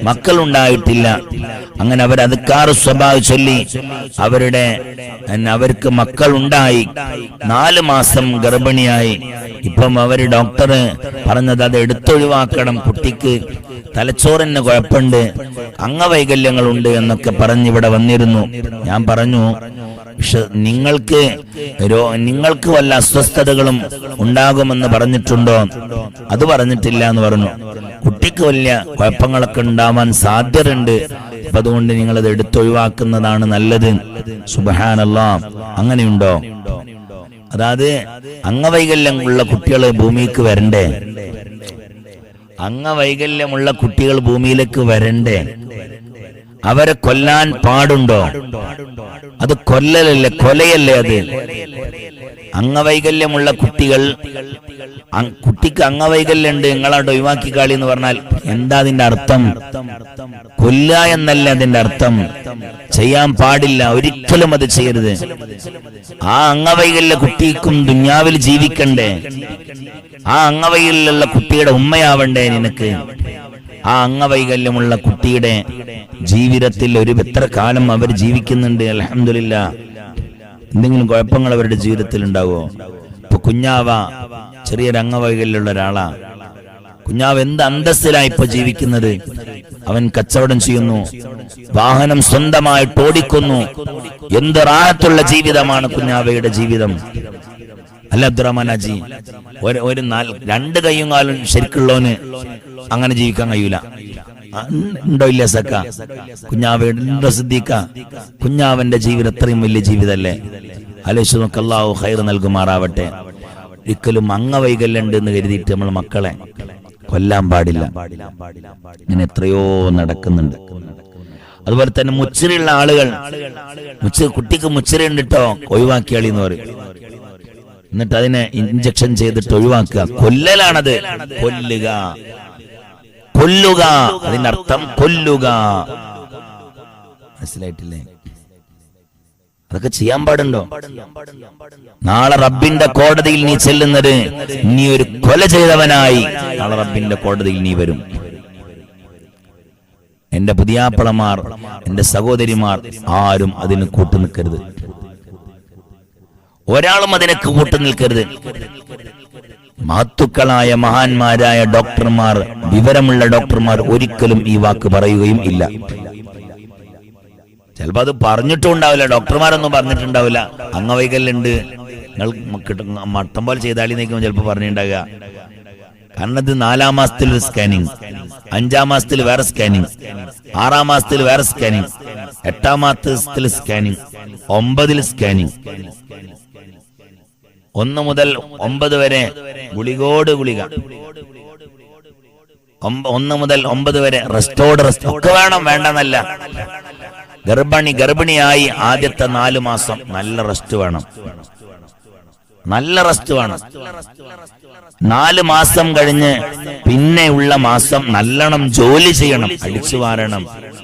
മക്കളുണ്ടായിട്ടില്ല. അങ്ങനെ അവർ അദ്കാർ സ്വബാഹ് ചൊല്ലി അവർക്ക് മക്കളുണ്ടായി. 4 മാസം ഗർഭിണിയായി. ഇപ്പം അവര് ഡോക്ടർ പറഞ്ഞത് അത് എടുത്തൊഴിവാക്കണം, കുട്ടിക്ക് തലച്ചോറിന് കുഴപ്പമുണ്ട്, അംഗവൈകല്യങ്ങളുണ്ട് എന്നൊക്കെ പറഞ്ഞ് ഇവിടെ വന്നിരുന്നു. ഞാൻ പറഞ്ഞു, നിങ്ങൾക്ക് വല്ല അസ്വസ്ഥതകളും ഉണ്ടാകുമെന്ന് പറഞ്ഞിട്ടുണ്ടോ? അത് പറഞ്ഞിട്ടില്ല എന്ന് പറഞ്ഞു. കുട്ടിക്ക് വലിയ കുഴപ്പങ്ങളൊക്കെ ഉണ്ടാവാൻ സാധ്യതയുണ്ട്, അപ്പൊ അതുകൊണ്ട് നിങ്ങളത് എടുത്തൊഴിവാക്കുന്നതാണ് നല്ലത്. സുബ്ഹാനല്ലാഹ്, അങ്ങനെയുണ്ടോ? അതായത് അംഗവൈകല്യമുള്ള കുട്ടികൾ ഭൂമിക്ക് വരണ്ടേ? അംഗവൈകല്യമുള്ള കുട്ടികൾ ഭൂമിയിലേക്ക് വരണ്ടേ? അവരെ കൊല്ലാൻ പാടുണ്ടോ? അത് കൊല്ലലല്ലേ, കൊലയല്ലേ അത്? അംഗവൈകല്യമുള്ള കുട്ടിക്ക് അംഗവൈകല്യം ഉണ്ട്, നിങ്ങളവിടെ ഒഴിവാക്കി കളി എന്ന് പറഞ്ഞാൽ എന്താ അതിന്റെ അർത്ഥം? കൊല്ലുക എന്നല്ല അതിന്റെ അർത്ഥം. ചെയ്യാൻ പാടില്ല, ഒരിക്കലും അത് ചെയ്യരുത്. ആ അംഗവൈകല്യ കുട്ടിക്കും ദുനിയാവിൽ ജീവിക്കണ്ടേ? ആ അംഗവൈകല്യമുള്ള കുട്ടിയുടെ ഉമ്മയാവണ്ടേ നിനക്ക്? ആ അംഗവൈകല്യമുള്ള കുട്ടിയുടെ ജീവിതത്തിൽ എത്ര കാലം അവർ ജീവിക്കുന്നുണ്ട്? അൽഹംദുലില്ലാ. എന്തെങ്കിലും കുഴപ്പങ്ങൾ അവരുടെ ജീവിതത്തിൽ ഉണ്ടാവോ? ഇപ്പൊ കുഞ്ഞാവ ചെറിയൊരു അംഗവൈകല്യമുള്ള ഒരാളാ. കുഞ്ഞാവ് എന്ത് അന്തസ്സിലായി ഇപ്പൊ ജീവിക്കുന്നത്? അവൻ കച്ചവടം ചെയ്യുന്നു, വാഹനം സ്വന്തമായിട്ട് ഓടിക്കുന്നു. എന്ത് റാഹത്തുള്ള ജീവിതമാണ് കുഞ്ഞാവയുടെ ജീവിതം. അല്ല അബ്ദുറഹ്മാനാജി, ഒരു 2 കൈയും കാലും ശരിക്കുള്ളവന് അങ്ങനെ ജീവിക്കാൻ കഴിയൂല. ഉണ്ടോ? ഇല്ല സക്ക. കുഞ്ഞാവയുടെ സിദ്ദീഖ, കുഞ്ഞാവന്റെ ജീവിതം അത്രയും വലിയ ജീവിതമല്ലേ? ആലോചിച്ച് നോക്ക്. അല്ലാഹു ഖൈർ നൽകുമാറാവട്ടെ. ഒരിക്കലും അംഗവൈകല്യം ഉണ്ട് എന്ന് കരുതിയിട്ട് നമ്മൾ മക്കളെ കൊല്ലാൻ പാടില്ല. ഇങ്ങനെ എത്രയോ നടക്കുന്നുണ്ട്. അതുപോലെ തന്നെ മുച്ചിരിയുള്ള ആളുകൾ, കുട്ടിക്ക് മുച്ചിരി ഉണ്ടിട്ടോ, ഒഴിവാക്കിയാളി എന്ന് പറയും. എന്നിട്ട് അതിനെ ഇഞ്ചക്ഷൻ ചെയ്തിട്ട് ഒഴിവാക്കുക. കൊല്ലലാണത്. കൊല്ലുക, അതിന്റെ അർത്ഥം കൊല്ലുക. മനസ്സിലായിട്ടില്ലേ? അതൊക്കെ ചെയ്യാൻ പാടുണ്ടോ? നാളെ റബ്ബിന്റെ കോടതിയിൽ നീ ചെല്ലുന്നത് നീ ഒരു കൊല ചെയ്തവനായി നാളെ റബ്ബിന്റെ കോടതിയിൽ നീ വരും. എന്റെ പുതിയാപ്പളമാർ, എന്റെ സഹോദരിമാർ ആരും അതിന് കൂട്ടുനിൽക്കരുത്. ഒരാളും അതിനൊക്കെ കൂട്ടുനിൽക്കരുത്. മഹത്തുക്കളായ മഹാന്മാരായ ഡോക്ടർമാർ, വിവരമുള്ള ഡോക്ടർമാർ ഒരിക്കലും ഈ വാക്ക് പറയുകയും ഇല്ല. ചിലപ്പോ അത് പറഞ്ഞിട്ടും ഉണ്ടാവില്ല, ഡോക്ടർമാരൊന്നും പറഞ്ഞിട്ടുണ്ടാവില്ല. അംഗവൈകല്യമുണ്ട്, നിങ്ങൾ മട്ടം പോലെ ചെയ്താളി നയിക്കുമ്പോൾ ചിലപ്പോൾ പറഞ്ഞിട്ടുണ്ടാകുക. കാരണം ഇത് 4-ാം മാസത്തിൽ ഒരു സ്കാനിങ്, 5-ാം മാസത്തിൽ വേറെ സ്കാനിങ്, 6-ാം മാസത്തിൽ വേറെ സ്കാനിങ്, 8-ാം മാസത്തിൽ സ്കാനിങ്, 9-ൽ സ്കാനിങ്. 1 മുതൽ 9 വരെ ഗുളികോട് ഗുളിക, 1 മുതൽ 9 വരെ റെസ്റ്റോട് റെസ്റ്റ് ഒക്കെ വേണം, വേണ്ടെന്നല്ല. ഗർഭിണിയായി ആദ്യത്തെ 4 മാസം നല്ല റെസ്റ്റ് വേണം, നല്ല റെസ്റ്റ് വേണം. 4 മാസം കഴിഞ്ഞ് പിന്നെയുള്ള മാസം നല്ലോണം ജോലി ചെയ്യണം, അടിച്ചു വാരണം,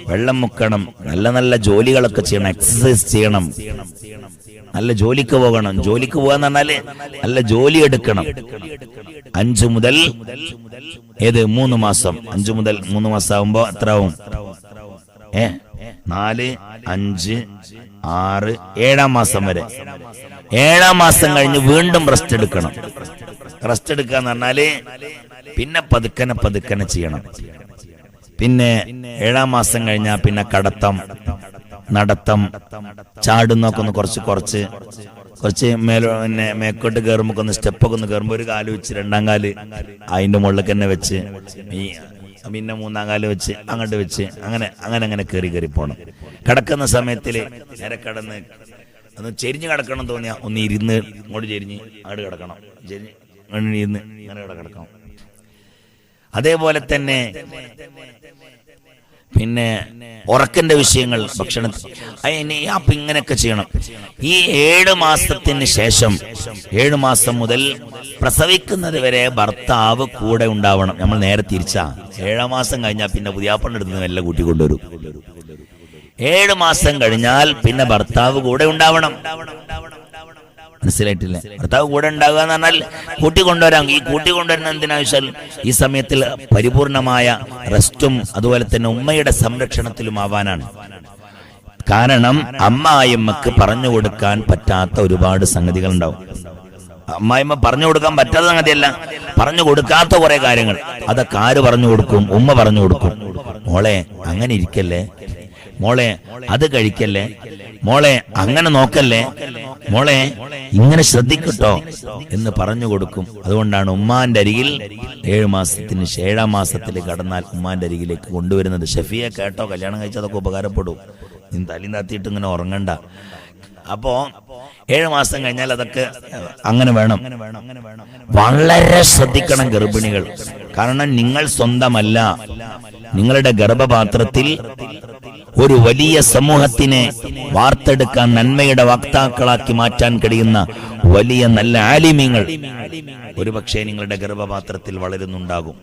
വെള്ളം മുക്കണം, നല്ല നല്ല ജോലികളൊക്കെ ചെയ്യണം, എക്സസൈസ് ചെയ്യണം, നല്ല ജോലിക്ക് പോകണം. ജോലിക്ക് പോകാന്ന് പറഞ്ഞാല് നല്ല ജോലി എടുക്കണം. 5 മുതൽ 3 മാസം, 5 മുതൽ 3 മാസം ആകുമ്പോ എത്ര ആവും? 4, 5, 6, 7-ാം മാസം വരെ. 7-ാം മാസം കഴിഞ്ഞ് വീണ്ടും റെസ്റ്റ് എടുക്കണം. റെസ്റ്റ് എടുക്കാന്ന് പറഞ്ഞാല് പിന്നെ പതുക്കനെ ചെയ്യണം. പിന്നെ 7-ാം മാസം കഴിഞ്ഞാൽ പിന്നെ കടത്തം, നടത്തം, ചാടുന്നൊക്കെ ഒന്ന് കുറച്ച് മേക്കോട്ട് കയറുമ്പോ ഒന്ന് സ്റ്റെപ്പൊക്കെ ഒന്ന് കയറുമ്പോ ഒരു കാല് വെച്ച് 2-ാം കാല് അതിന്റെ മുകളിലേക്ക് തന്നെ വെച്ച്, പിന്നെ 3-ാം കാല് വെച്ച് അങ്ങോട്ട് വെച്ച് അങ്ങനെ കയറി പോണം. കിടക്കുന്ന സമയത്തില് നേരെ കിടന്ന് ഒന്ന് ചെരിഞ്ഞ് കിടക്കണം തോന്നിയാ ഒന്ന് ഇരുന്ന് ഇങ്ങോട്ട് ചെരിഞ്ഞ് അങ്ങോട്ട് കിടക്കണം, ഇരുന്ന് ഇങ്ങനെ കിടക്കണം. അതേപോലെ തന്നെ പിന്നെ ഉറക്കന്റെ വിഷയങ്ങൾ, ഭക്ഷണം, അപ്പൊ ഇങ്ങനെയൊക്കെ ചെയ്യണം. ഈ 7 മാസത്തിന് ശേഷം 7 മാസം മുതൽ പ്രസവിക്കുന്നത് വരെ ഭർത്താവ് കൂടെ ഉണ്ടാവണം. നമ്മൾ നേരെ തിരിച്ചാ, 7-ാം മാസം കഴിഞ്ഞാൽ പിന്നെ പുതിയാപ്പണ്ണ അടുത്ത് എല്ലാം കൂട്ടിക്കൊണ്ടുവരും. 7 മാസം കഴിഞ്ഞാൽ പിന്നെ ഭർത്താവ് കൂടെ ഉണ്ടാവണം. മനസ്സിലായിട്ടില്ല? ഭർത്താവ് കൂടെ ഉണ്ടാകുക എന്ന് പറഞ്ഞാൽ കൂട്ടിക്കൊണ്ടുവരാം. ഈ കൂട്ടിക്കൊണ്ടുവരുന്ന എന്തിനാവശ്യാൽ ഈ സമയത്തിൽ പരിപൂർണമായ റെസ്റ്റും അതുപോലെ തന്നെ ഉമ്മയുടെ സംരക്ഷണത്തിലും ആവാനാണ്. കാരണം അമ്മായിമ്മക്ക് പറഞ്ഞു കൊടുക്കാൻ പറ്റാത്ത ഒരുപാട് സംഗതികൾ ഉണ്ടാവും. അമ്മായിമ്മ പറഞ്ഞു കൊടുക്കാൻ പറ്റാത്ത സംഗതിയല്ല, പറഞ്ഞു കൊടുക്കാത്ത കുറെ കാര്യങ്ങൾ. അതൊക്കെ ആര് പറഞ്ഞു കൊടുക്കും? ഉമ്മ പറഞ്ഞു കൊടുക്കും. മോളെ അങ്ങനെ ഇരിക്കല്ലേ, മോളെ അത് കഴിക്കല്ലേ, മോളെ അങ്ങനെ നോക്കല്ലേ, മോളെ ഇങ്ങനെ ശ്രദ്ധിക്കട്ടോ എന്ന് പറഞ്ഞു കൊടുക്കും. അതുകൊണ്ടാണ് ഉമ്മാന്റെ അരികിൽ 7 മാസത്തിന് 7-ാം മാസത്തിൽ കടന്നാൽ ഉമ്മാന്റെ അരികിലേക്ക് കൊണ്ടുവരുന്നത്. ഷഫിയെ കേട്ടോ, കല്യാണം കഴിച്ചതൊക്കെ ഉപകാരപ്പെടും, നീ തലയും താത്തിയിട്ട് ഇങ്ങനെ ഉറങ്ങണ്ട. അപ്പോ 7 മാസം കഴിഞ്ഞാൽ അതൊക്കെ അങ്ങനെ വേണം. വളരെ ശ്രദ്ധിക്കണം ഗർഭിണികൾ. കാരണം നിങ്ങൾ സ്വന്തമല്ല. നിങ്ങളുടെ ഗർഭപാത്രത്തിൽ ഒരു വലിയ സമൂഹത്തിനെ വാർത്തെടുക്കാൻ, നന്മയുടെ വക്താക്കളാക്കി മാറ്റാൻ കഴിയുന്ന വലിയ നല്ല ആലിമീങ്ങൾ ഒരുപക്ഷെ നിങ്ങളുടെ ഗർഭപാത്രത്തിൽ വളരുന്നുണ്ടാകും.